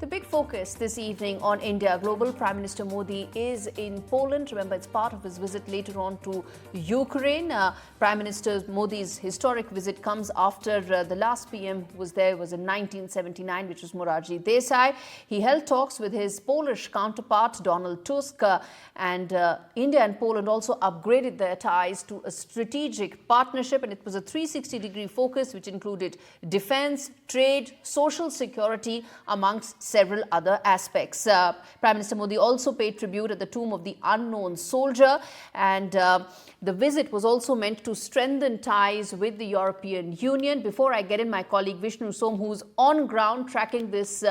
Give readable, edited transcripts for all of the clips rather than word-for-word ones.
The big focus this evening on India. Global Prime Minister Modi is in Poland. Remember, it's part of his visit later on to Ukraine. Prime Minister Modi's historic visit comes after the last PM was there was in 1979, which was Morarji Desai. He held talks with his Polish counterpart, Donald Tusk, and India and Poland also upgraded their ties to a strategic partnership, and it was a 360-degree focus which included defense, trade, social security, amongst several other aspects. Prime Minister Modi also paid tribute at the tomb of the unknown soldier, and the visit was also meant to strengthen ties with the European Union. Before I get in my colleague Vishnu, who's on ground tracking this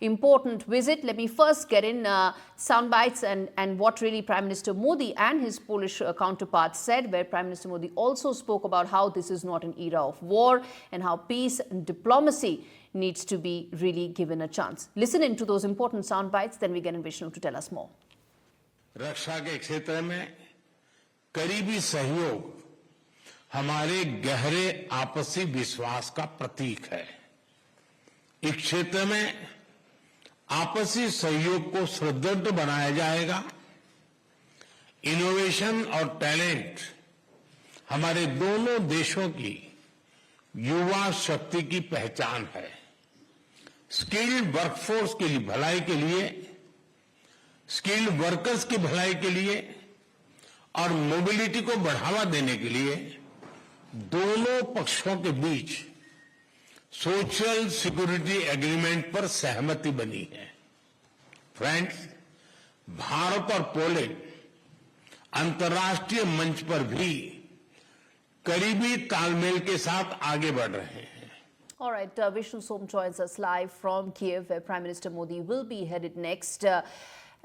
important visit, let me first get in sound bites and what really Prime Minister Modi and his Polish counterpart said, where Prime Minister Modi also spoke about how this is not an era of war and how peace and diplomacy needs to be really given a chance. Listen into those important sound bites, then we get in Vishnu to tell us more. रक्षा के क्षेत्र में करीबी सहयोग हमारे गहरे आपसी विश्वास का प्रतीक है। इस क्षेत्र में आपसी सहयोग को सुदृढ़ बनाया जाएगा। इनोवेशन और टैलेंट हमारे दोनों देशों की युवा शक्ति की पहचान है। स्किल्ड वर्कफोर्स की भलाई के लिए, स्किल्ड वर्कर्स की भलाई के लिए और मोबिलिटी को बढ़ावा देने के लिए दोनों पक्षों के बीच सोशल सिक्योरिटी एग्रीमेंट पर सहमति बनी है। फ्रेंड्स, भारत और पोलैंड अंतर्राष्ट्रीय मंच पर भी करीबी तालमेल के साथ आगे बढ़ रहे हैं। All right, Vishnu joins us live from Kyiv, where Prime Minister Modi will be headed next.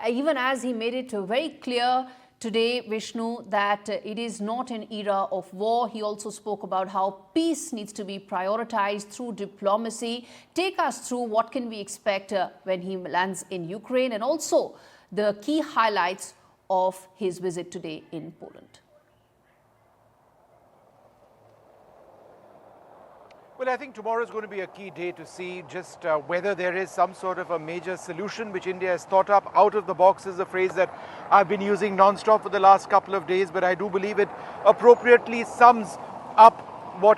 Even as he made it very clear today, Vishnu, that it is not an era of war. He also spoke about how peace needs to be prioritized through diplomacy. Take us through what can we expect when he lands in Ukraine, and also the key highlights of his visit today in Poland. Well, I think tomorrow is going to be a key day to see just whether there is some sort of a major solution which India has thought up. Out of the box is a phrase that I've been using non-stop for the last couple of days, but I do believe it appropriately sums up what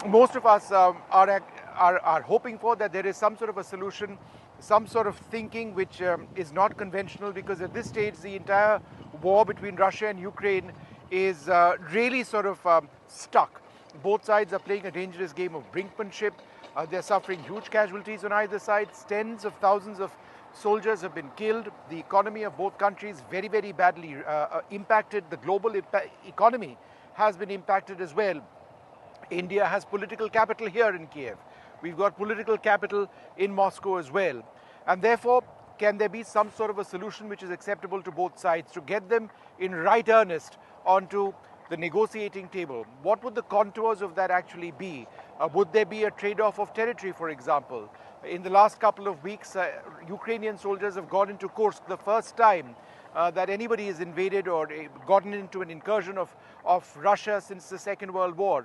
most of us are hoping for, that there is some sort of a solution, some sort of thinking which is not conventional, because at this stage the entire war between Russia and Ukraine is really sort of stuck. Both sides are playing a dangerous game of brinkmanship. They're suffering huge casualties on either side. Tens of thousands of soldiers have been killed. The economy of both countries very, very badly impacted. The global economy has been impacted as well. India has political capital here in Kyiv. We've got political capital in Moscow as well. And therefore, can there be some sort of a solution which is acceptable to both sides to get them in right earnest onto the negotiating table? What would the contours of that actually be? Would there be a trade-off of territory, for example? In the last couple of weeks, Ukrainian soldiers have gone into Kursk, the first time that anybody has invaded or gotten into an incursion of Russia since the Second World War.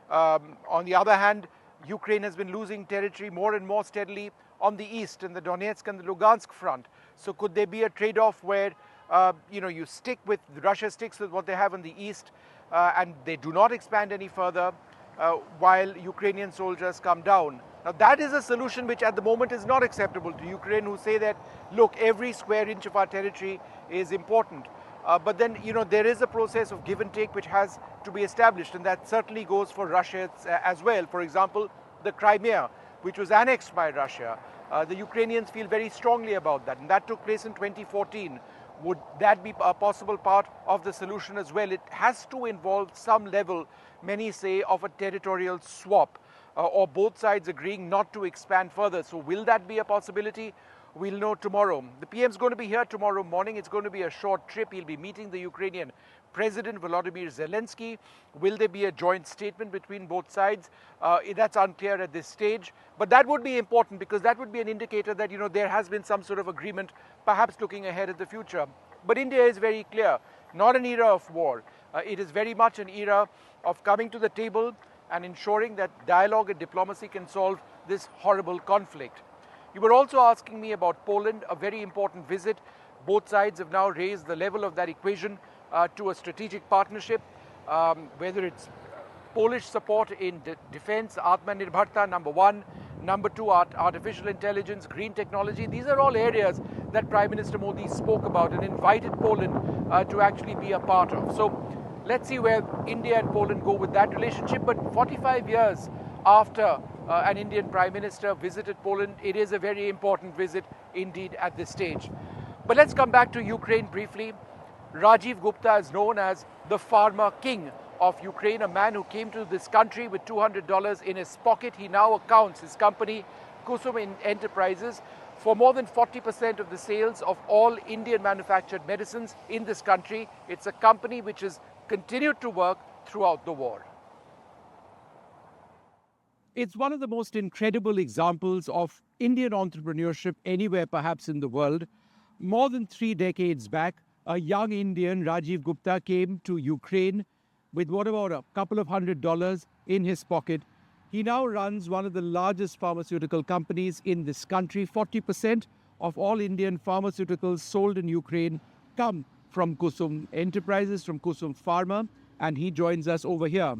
On the other hand, Ukraine has been losing territory more and more steadily on the east, in the Donetsk and the Lugansk front. So could there be a trade-off where you stick with, Russia sticks with what they have on the east and they do not expand any further while Ukrainian soldiers come down? Now that is a solution which at the moment is not acceptable to Ukraine, who say that, look, every square inch of our territory is important. But then, there is a process of give and take which has to be established, and that certainly goes for Russia as well. For example, the Crimea, which was annexed by Russia, the Ukrainians feel very strongly about that, and that took place in 2014. Would that be a possible part of the solution as well? It has to involve some level, many say, of a territorial swap, or both sides agreeing not to expand further. So will that be a possibility? We'll know tomorrow. The PM is going to be here tomorrow morning. It's going to be a short trip. He'll be meeting the Ukrainian President Volodymyr Zelensky. Will there be a joint statement between both sides? That's unclear at this stage. But that would be important, because that would be an indicator that, there has been some sort of agreement, perhaps looking ahead at the future. But India is very clear, not an era of war. It is very much an era of coming to the table and ensuring that dialogue and diplomacy can solve this horrible conflict. You were also asking me about Poland, a very important visit. Both sides have now raised the level of that equation to a strategic partnership, whether it's Polish support in defense, Atmanirbharta, number one. Number two, artificial intelligence, green technology. These are all areas that Prime Minister Modi spoke about and invited Poland to actually be a part of. So let's see where India and Poland go with that relationship. But 45 years after an Indian Prime Minister visited Poland, it is a very important visit indeed at this stage. But let's come back to Ukraine briefly. Rajiv Gupta is known as the Pharma King of Ukraine, a man who came to this country with $200 in his pocket. He now accounts his company, Kusum Enterprises, for more than 40% of the sales of all Indian manufactured medicines in this country. It's a company which has continued to work throughout the war. It's one of the most incredible examples of Indian entrepreneurship anywhere perhaps in the world. More than 3 decades back, a young Indian, Rajiv Gupta, came to Ukraine with what about a couple of $100 in his pocket. He now runs one of the largest pharmaceutical companies in this country. 40% of all Indian pharmaceuticals sold in Ukraine come from Kusum Enterprises, from Kusum Pharma, and he joins us over here.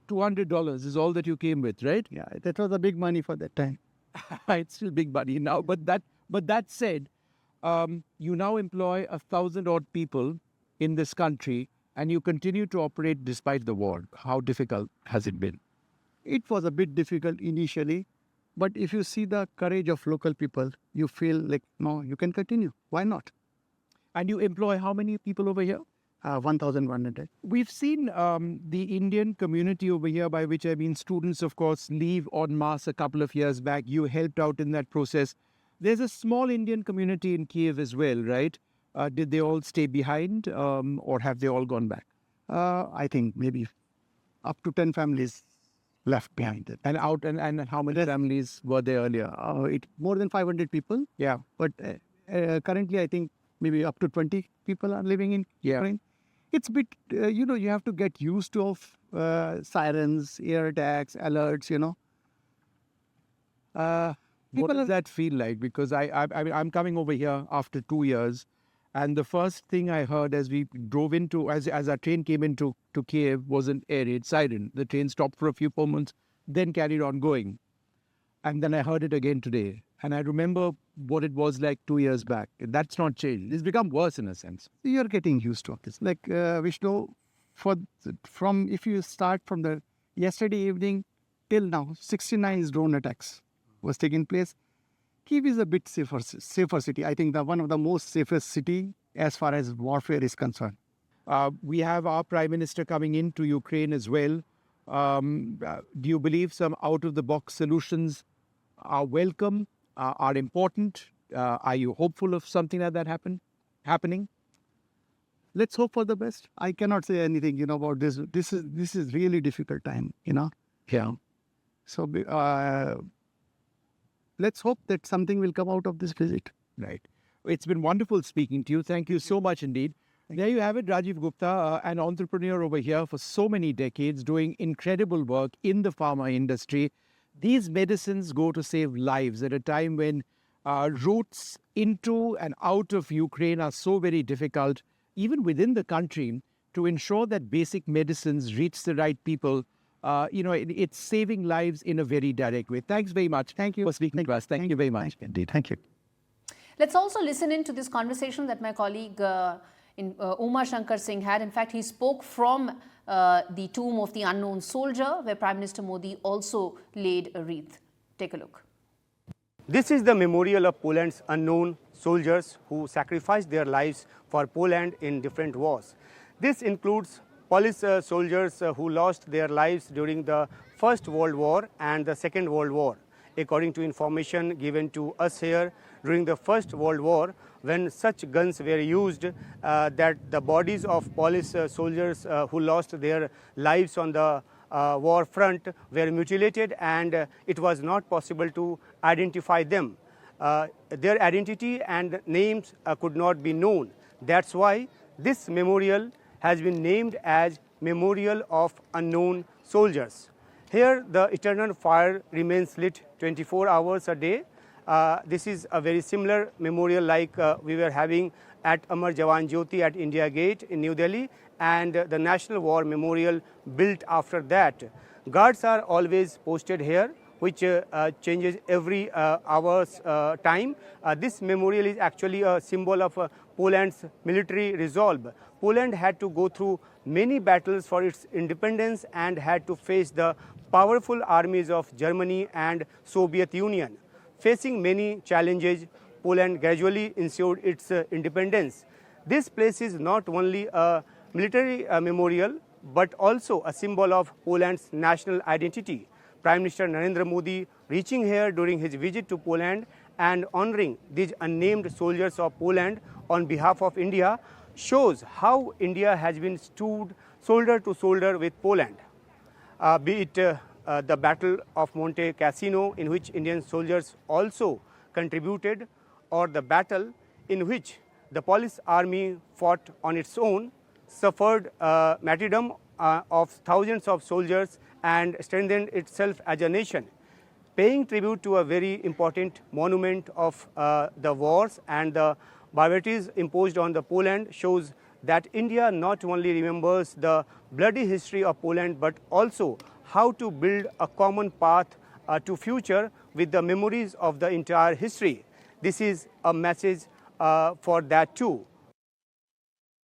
$200 is all that you came with, right? Yeah, that was a big money for that time. It's still big money now, but that said, you now employ 1,000-odd people in this country, and you continue to operate despite the war. How difficult has it been? It was a bit difficult initially, but if you see the courage of local people, you feel like, no, you can continue. Why not? And you employ how many people over here? 1,100. We've seen the Indian community over here, by which I mean students, of course, leave en masse a couple of years back. You helped out in that process. There's a small Indian community in Kyiv as well, right? Did they all stay behind or have they all gone back? I think maybe up to 10 families left behind it. And how many families were there earlier? More than 500 people. Yeah. But currently, I think maybe up to 20 people are living in Ukraine. It's a bit, you have to get used to sirens, air attacks, alerts, What does that feel like? Because I'm coming over here after 2 years, and the first thing I heard as we drove into, as our train came into Kyiv, was an air raid siren. The train stopped for a few moments, then carried on going. And then I heard it again today. And I remember what it was like 2 years back. That's not changed. It's become worse in a sense. You're getting used to this. Like Vishnu, if you start from the yesterday evening till now, 69 drone attacks was taking place. Kyiv is a bit safer city. I think one of the most safest city as far as warfare is concerned. We have our Prime Minister coming into Ukraine as well. Do you believe some out-of-the-box solutions are welcome, are important? Are you hopeful of something like that happening? Let's hope for the best. I cannot say anything, about this. This is really difficult time, Yeah. So let's hope that something will come out of this visit. Right. It's been wonderful speaking to you. Thank you so much indeed. There you have it, Rajiv Gupta, an entrepreneur over here for so many decades, doing incredible work in the pharma industry. These medicines go to save lives at a time when routes into and out of Ukraine are so very difficult, even within the country, to ensure that basic medicines reach the right people. It's saving lives in a very direct way. Thanks very much. Thank you for speaking to us. Thank you very much. Indeed. Thank you. Let's also listen in to this conversation that my colleague Uma Shankar Singh had. In fact, he spoke from the tomb of the unknown soldier, where Prime Minister Modi also laid a wreath. Take a look. This is the memorial of Poland's unknown soldiers who sacrificed their lives for Poland in different wars. This includes Polish soldiers who lost their lives during the First World War and the Second World War. According to information given to us here, during the First World War, when such guns were used, that the bodies of Polish soldiers who lost their lives on the war front were mutilated, and it was not possible to identify them. Their identity and names could not be known. That's why this memorial has been named as Memorial of Unknown Soldiers. Here, the eternal fire remains lit 24 hours a day, This is a very similar memorial like we were having at Amar Jawan Jyoti at India Gate in New Delhi, and the National War Memorial built after that. Guards are always posted here, which changes every hour's time. This memorial is actually a symbol of Poland's military resolve. Poland had to go through many battles for its independence and had to face the powerful armies of Germany and Soviet Union. Facing many challenges, Poland gradually ensured its independence. This place is not only a military memorial, but also a symbol of Poland's national identity. Prime Minister Narendra Modi reaching here during his visit to Poland and honoring these unnamed soldiers of Poland on behalf of India shows how India has been stood shoulder to shoulder with Poland. Be it the Battle of Monte Cassino, in which Indian soldiers also contributed, or the battle in which the Polish army fought on its own, suffered martyrdom of thousands of soldiers and strengthened itself as a nation. Paying tribute to a very important monument of the wars and the barbarities imposed on the Poland shows that India not only remembers the bloody history of Poland, but also how to build a common path to future with the memories of the entire history. This is a message for that too.